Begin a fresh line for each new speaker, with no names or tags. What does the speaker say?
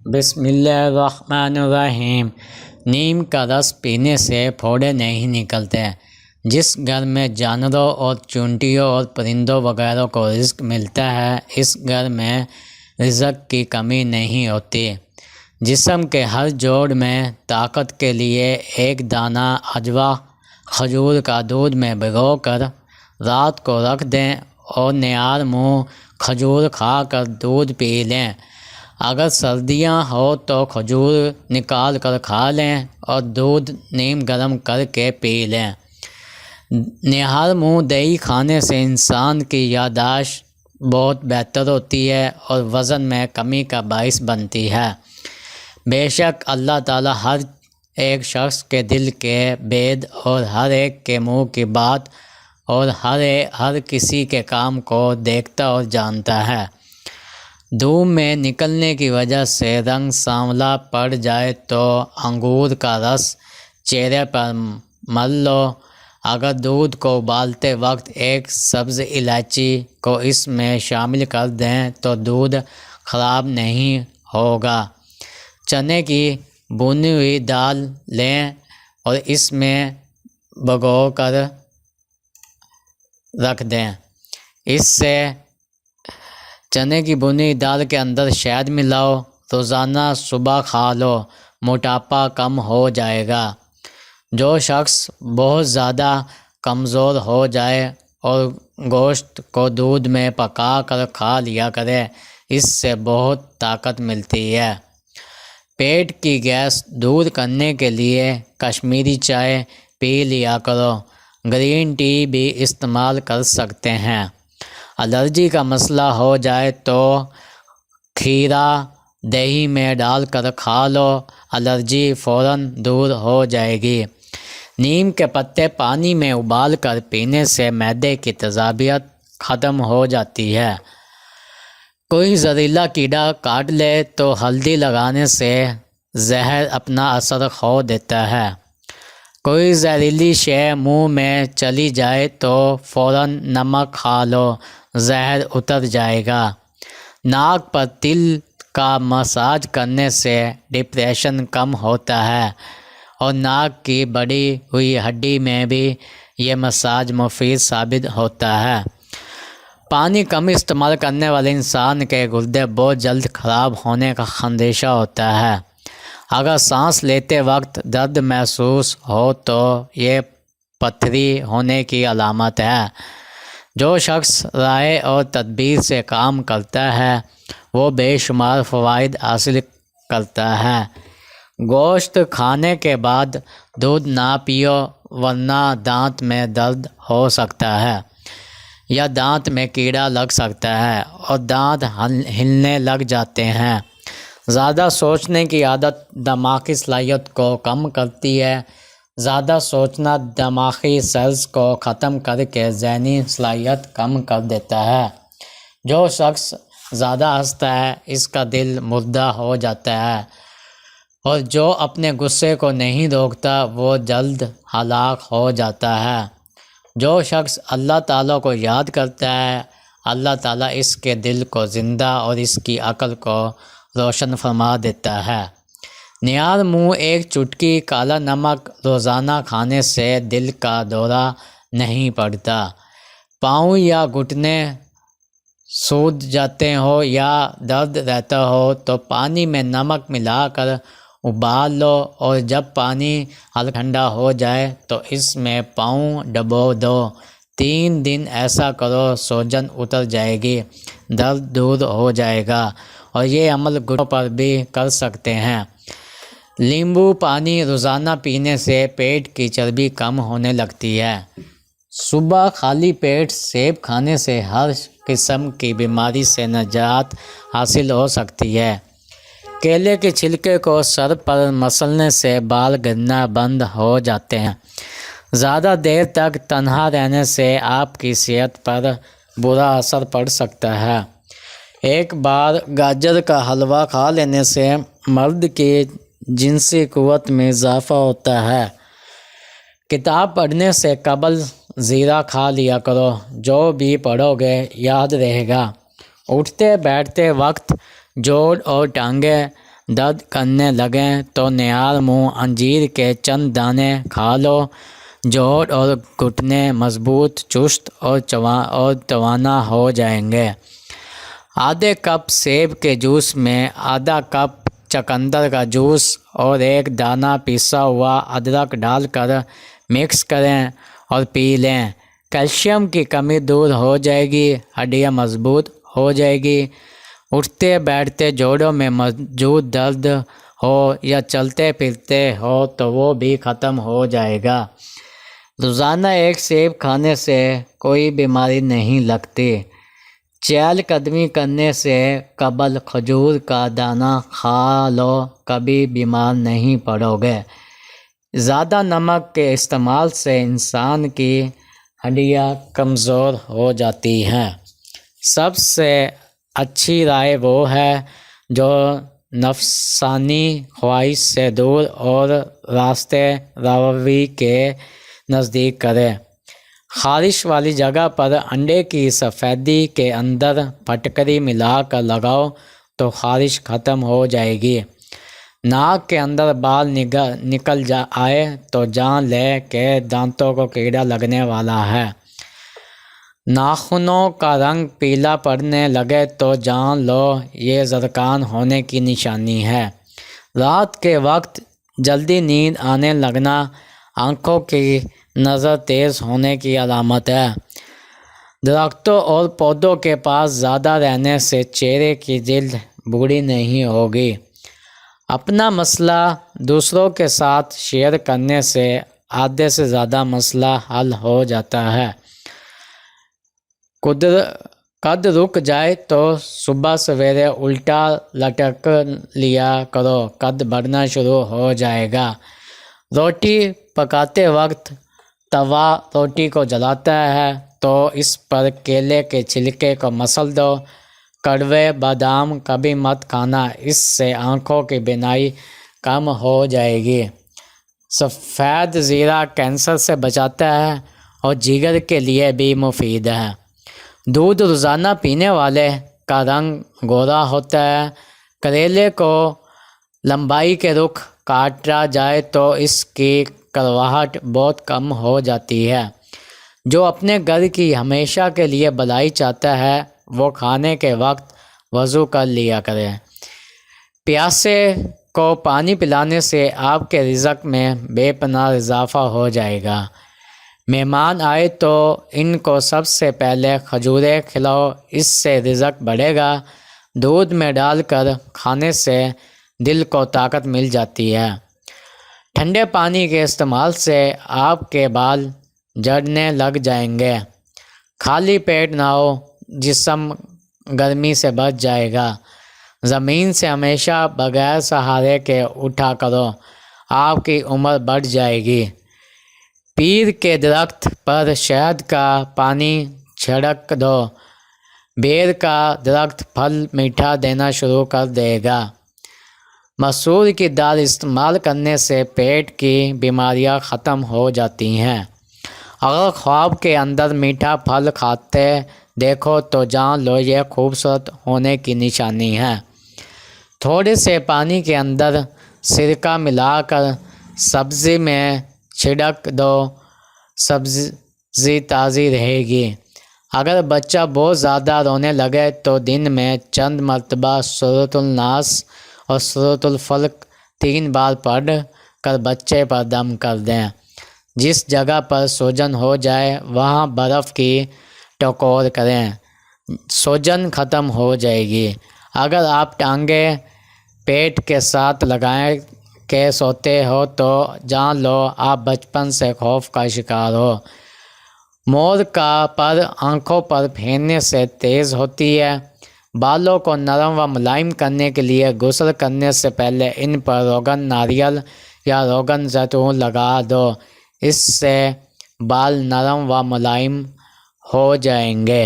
بسم اللہ الرحمن الرحیم۔ نیم کا رس پینے سے پھوڑے نہیں نکلتے۔ جس گھر میں جانوروں اور چونٹیوں اور پرندوں وغیرہ کو رزق ملتا ہے، اس گھر میں رزق کی کمی نہیں ہوتی۔ جسم کے ہر جوڑ میں طاقت کے لیے ایک دانہ اجوا کھجور کا دودھ میں بھگو کر رات کو رکھ دیں اور نیار منہ کھجور کھا کر دودھ پی لیں۔ اگر سردیاں ہو تو کھجور نکال کر کھا لیں اور دودھ نیم گرم کر کے پی لیں۔ نہار منہ دہی کھانے سے انسان کی یادداشت بہت بہتر ہوتی ہے اور وزن میں کمی کا باعث بنتی ہے۔ بے شک اللہ تعالیٰ ہر ایک شخص کے دل کے بید اور ہر ایک کے منہ کی بات اور ہر کسی کے کام کو دیکھتا اور جانتا ہے۔ دھوپ میں نکلنے کی وجہ سے رنگ سانولا پڑ جائے تو انگور کا رس چہرے پر مل لو۔ اگر دودھ کو ابالتے وقت ایک سبز الائچی کو اس میں شامل کر دیں تو دودھ خراب نہیں ہوگا۔ چنے کی بھنی ہوئی دال لیں اور اس میں بھگو کر رکھ دیں۔ اس سے چنے کی بھنی دال کے اندر شہد ملاؤ، روزانہ صبح کھا لو، موٹاپا کم ہو جائے گا۔ جو شخص بہت زیادہ کمزور ہو جائے اور گوشت کو دودھ میں پکا کر کھا لیا کرے، اس سے بہت طاقت ملتی ہے۔ پیٹ کی گیس دور کرنے کے لیے کشمیری چائے پی لیا کرو۔ گرین ٹی بھی استعمال کر سکتے ہیں۔ الرجی کا مسئلہ ہو جائے تو کھیرا دہی میں ڈال کر کھا لو، الرجی فوراً دور ہو جائے گی۔ نیم کے پتے پانی میں ابال کر پینے سے معدے کی تیزابیت ختم ہو جاتی ہے۔ کوئی زہریلا کیڑا کاٹ لے تو ہلدی لگانے سے زہر اپنا اثر کھو دیتا ہے۔ کوئی زہریلی شے منہ میں چلی جائے تو فوراً نمک کھا لو، زہر اتر جائے گا۔ ناک پر تل کا مساج کرنے سے ڈپریشن کم ہوتا ہے اور ناک کی بڑی ہوئی ہڈی میں بھی یہ مساج مفید ثابت ہوتا ہے۔ پانی کم استعمال کرنے والے انسان کے گردے بہت جلد خراب ہونے کا خدشہ ہوتا ہے۔ اگر سانس لیتے وقت درد محسوس ہو تو یہ پتھری ہونے کی علامت ہے۔ جو شخص رائے اور تدبیر سے کام کرتا ہے وہ بے شمار فوائد حاصل کرتا ہے۔ گوشت کھانے کے بعد دودھ نہ پیو ورنہ دانت میں درد ہو سکتا ہے یا دانت میں کیڑا لگ سکتا ہے اور دانت ہلنے لگ جاتے ہیں۔ زیادہ سوچنے کی عادت دماغی صلاحیت کو کم کرتی ہے۔ زیادہ سوچنا دماغی سیلز کو ختم کر کے ذہنی صلاحیت کم کر دیتا ہے۔ جو شخص زیادہ ہنستا ہے اس کا دل مردہ ہو جاتا ہے اور جو اپنے غصے کو نہیں روکتا وہ جلد ہلاک ہو جاتا ہے۔ جو شخص اللہ تعالیٰ کو یاد کرتا ہے اللہ تعالیٰ اس کے دل کو زندہ اور اس کی عقل کو روشن فرما دیتا ہے۔ نیار منہ ایک چٹکی کالا نمک روزانہ کھانے سے دل کا دورہ نہیں پڑتا۔ پاؤں یا گھٹنے سوج جاتے ہو یا درد رہتا ہو تو پانی میں نمک ملا کر ابال لو اور جب پانی ہلکا ٹھنڈا ہو جائے تو اس میں پاؤں ڈبو دو۔ 3 دن ایسا کرو، سوجن اتر جائے گی، درد دور ہو جائے گا۔ اور یہ عمل گھٹنوں پر بھی کر سکتے ہیں۔ لیمبو پانی روزانہ پینے سے پیٹ کی چربی کم ہونے لگتی ہے۔ صبح خالی پیٹ سیب کھانے سے ہر قسم کی بیماری سے نجات حاصل ہو سکتی ہے۔ کیلے کے چھلکے کو سر پر مسلنے سے بال گرنا بند ہو جاتے ہیں۔ زیادہ دیر تک تنہا رہنے سے آپ کی صحت پر برا اثر پڑ سکتا ہے۔ ایک بار گاجر کا حلوہ کھا لینے سے مرد کی جنسی قوت میں اضافہ ہوتا ہے۔ کتاب پڑھنے سے قبل زیرہ کھا لیا کرو، جو بھی پڑھو گے یاد رہے گا۔ اٹھتے بیٹھتے وقت جوڑ اور ٹانگیں درد کرنے لگیں تو نہار منہ انجیر کے چند دانے کھا لو۔ جوڑ اور گھٹنے مضبوط، چست اور توانا ہو جائیں گے۔ آدھے کپ سیب کے جوس میں آدھا کپ چقندر کا جوس اور 1 دانہ پیسا ہوا ادرک ڈال کر مکس کریں اور پی لیں۔ کیلشیم کی کمی دور ہو جائے گی، ہڈیاں مضبوط ہو جائے گی۔ اٹھتے بیٹھتے جوڑوں میں موجود درد ہو یا چلتے پھرتے ہو تو وہ بھی ختم ہو جائے گا۔ روزانہ 1 سیب کھانے سے کوئی بیماری نہیں لگتی۔ چہل قدمی کرنے سے قبل کھجور کا دانہ کھا لو، کبھی بیمار نہیں پڑو گے۔ زیادہ نمک کے استعمال سے انسان کی ہڈیاں کمزور ہو جاتی ہیں۔ سب سے اچھی رائے وہ ہے جو نفسانی خواہش سے دور اور راستے روی کے نزدیک کرے۔ خارش والی جگہ پر انڈے کی سفیدی کے اندر پھٹکری ملا کر لگاؤ تو خارش ختم ہو جائے گی۔ ناک کے اندر بال نکل آئے تو جان لے کہ دانتوں کو کیڑا لگنے والا ہے۔ ناخنوں کا رنگ پیلا پڑنے لگے تو جان لو یہ زکام ہونے کی نشانی ہے۔ رات کے وقت جلدی نیند آنے لگنا آنکھوں کی نظر تیز ہونے کی علامت ہے۔ درختوں اور پودوں کے پاس زیادہ رہنے سے چہرے کی جلد بوڑھی نہیں ہوگی۔ اپنا مسئلہ دوسروں کے ساتھ شیئر کرنے سے آدھے سے زیادہ مسئلہ حل ہو جاتا ہے۔ قد رک جائے تو صبح سویرے الٹا لٹک لیا کرو، قد بڑھنا شروع ہو جائے گا۔ روٹی پکاتے وقت توا روٹی کو جلاتا ہے تو اس پر کیلے کے چھلکے کو مسل دو۔ کڑوے بادام کبھی مت کھانا، اس سے آنکھوں کی بینائی کم ہو جائے گی۔ سفید زیرہ کینسر سے بچاتا ہے اور جگر کے لیے بھی مفید ہے۔ دودھ روزانہ پینے والے کا رنگ گورا ہوتا ہے۔ کریلے کو لمبائی کے رخ کاٹا جائے تو اس کی کڑواہٹ بہت کم ہو جاتی ہے۔ جو اپنے گھر کی ہمیشہ کے لیے بھلائی چاہتا ہے وہ کھانے کے وقت وضو کر لیا کرے۔ پیاسے کو پانی پلانے سے آپ کے رزق میں بے پناہ اضافہ ہو جائے گا۔ مہمان آئے تو ان کو سب سے پہلے کھجوریں کھلاؤ، اس سے رزق بڑھے گا۔ دودھ میں ڈال کر کھانے سے دل کو طاقت مل جاتی ہے۔ ٹھنڈے پانی کے استعمال سے آپ کے بال جھڑنے لگ جائیں گے۔ خالی پیٹ نہاؤ، جسم گرمی سے بچ جائے گا۔ زمین سے ہمیشہ بغیر سہارے کے اٹھا کرو، آپ کی عمر بڑھ جائے گی۔ پیر کے درخت پر شہد کا پانی چھڑک دو، بیر کا درخت پھل میٹھا دینا شروع کر دے گا۔ مسور کی دال استعمال کرنے سے پیٹ کی بیماریاں ختم ہو جاتی ہیں۔ اگر خواب کے اندر میٹھا پھل کھاتے دیکھو تو جان لو یہ خوبصورت ہونے کی نشانی ہے۔ تھوڑے سے پانی کے اندر سرکہ ملا کر سبزی میں چھڑک دو، سبزی تازی رہے گی۔ اگر بچہ بہت زیادہ رونے لگے تو دن میں چند مرتبہ سورۃ الناس اور سورۃ الفلق 3 بار پڑھ کر بچے پر دم کر دیں۔ جس جگہ پر سوجن ہو جائے وہاں برف کی ٹکور کریں، سوجن ختم ہو جائے گی۔ اگر آپ ٹانگیں پیٹ کے ساتھ لگائے کے سوتے ہو تو جان لو آپ بچپن سے خوف کا شکار ہو۔ مور کا پر آنکھوں پر پھیرنے سے تیز ہوتی ہے۔ بالوں کو نرم و ملائم کرنے کے لیے غسل کرنے سے پہلے ان پر روغن ناریل یا روغن زیتون لگا دو، اس سے بال نرم و ملائم ہو جائیں گے۔